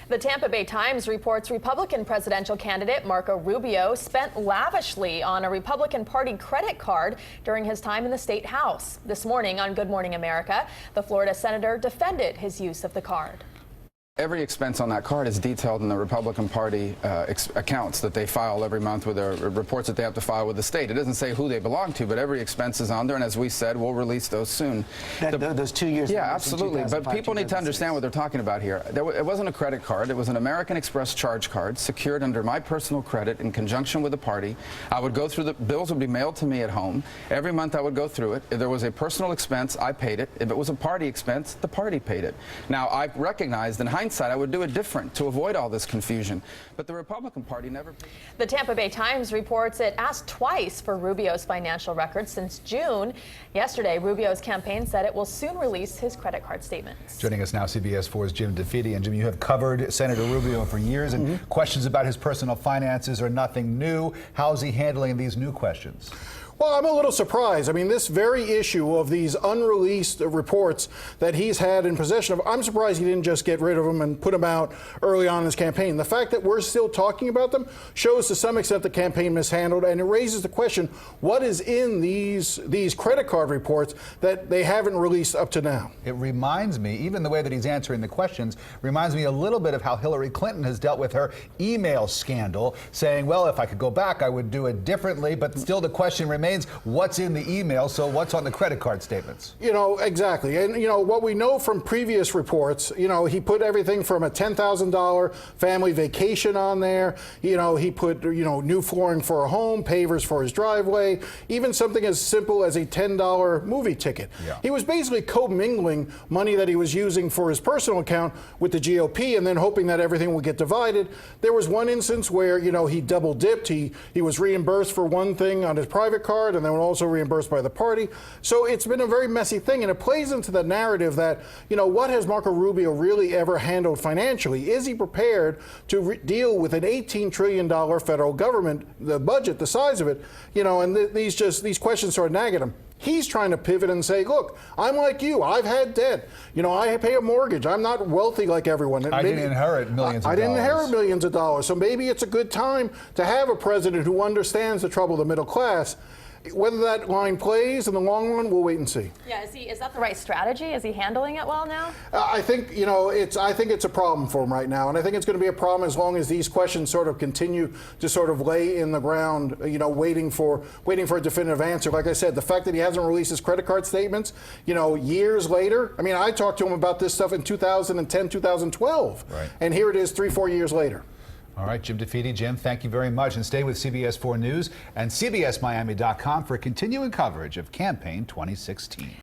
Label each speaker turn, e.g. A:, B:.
A: The Tampa Bay Times reports Republican presidential candidate Marco Rubio spent lavishly on a Republican Party credit card during his time in the state house. This morning on Good Morning America, the Florida senator defended his use of the card.
B: Every expense on that card is detailed in the Republican Party accounts that they file every month with their reports that they have to file with the state. It doesn't say who they belong to, but every expense is on there, and as we said, we'll release those soon.
C: Those 2 years.
B: Yeah, absolutely. But people need to understand what they're talking about here. It wasn't a credit card. It was an American Express charge card secured under my personal credit in conjunction with the party. I would go through the bills would be mailed to me at home. Every month I would go through it. If there was a personal expense, I paid it. If it was a party expense, the party paid it. Now, I recognized in hindsight I would do it different to avoid all this confusion. But the Republican Party never...
A: The Tampa Bay Times reports it asked twice for Rubio's financial records since June. Yesterday, Rubio's campaign said it will soon release his credit card statements.
D: Joining us now, CBS 4's Jim DeFede. And Jim, you have covered Senator Rubio for years, and questions about his personal finances are nothing new. How is he handling these new questions?
E: Well, I'm a little surprised. I mean, this very issue of these unreleased reports that he's had in possession of, I'm surprised he didn't just get rid of them and put them out early on in his campaign. The fact that we're still talking about them shows to some extent the campaign mishandled, and it raises the question, what is in these credit card reports that they haven't released up to now?
D: It reminds me, even the way that he's answering the questions, reminds me a little bit of how Hillary Clinton has dealt with her email scandal, saying, well, if I could go back, I would do it differently, but still the question remains, what's in the email, so what's on the credit card statements?
E: You know, exactly. And, you know, what we know from previous reports, you know, he put everything from a $10,000 family vacation on there. You know, he put, you know, new flooring for a home, pavers for his driveway, even something as simple as a $10 movie ticket. Yeah. He was basically commingling money that he was using for his personal account with the GOP and then hoping that everything would get divided. There was one instance where, you know, he double dipped. He was reimbursed for one thing on his private card and then also reimbursed by the party. So it's been a very messy thing, and it plays into the narrative that, you know, what has Marco Rubio really ever handled financially? Is he prepared to deal with an $18 trillion federal government, the budget, the size of it, you know, and these questions sort of nag at him. He's trying to pivot and say, look, I'm like you. I've had debt. You know, I pay a mortgage. I'm not wealthy like everyone.
D: I didn't inherit millions of dollars.
E: I didn't inherit millions of dollars. So maybe it's a good time to have a president who understands the trouble of the middle class. Whether that line plays in the long run, we'll wait and see.
A: Yeah, is that the right strategy? Is he handling it well now?
E: I think, you know, I think it's a problem for him right now, and I think it's going to be a problem as long as these questions sort of continue to sort of lay in the ground, you know, waiting for a definitive answer. Like I said, the fact that he hasn't released his credit card statements, you know, years later. I mean, I talked to him about this stuff in 2010, 2012, right. And here it is 3-4 years later.
D: All right, Jim DeFede. Jim, thank you very much. And stay with CBS 4 News and CBSMiami.com for continuing coverage of Campaign 2016.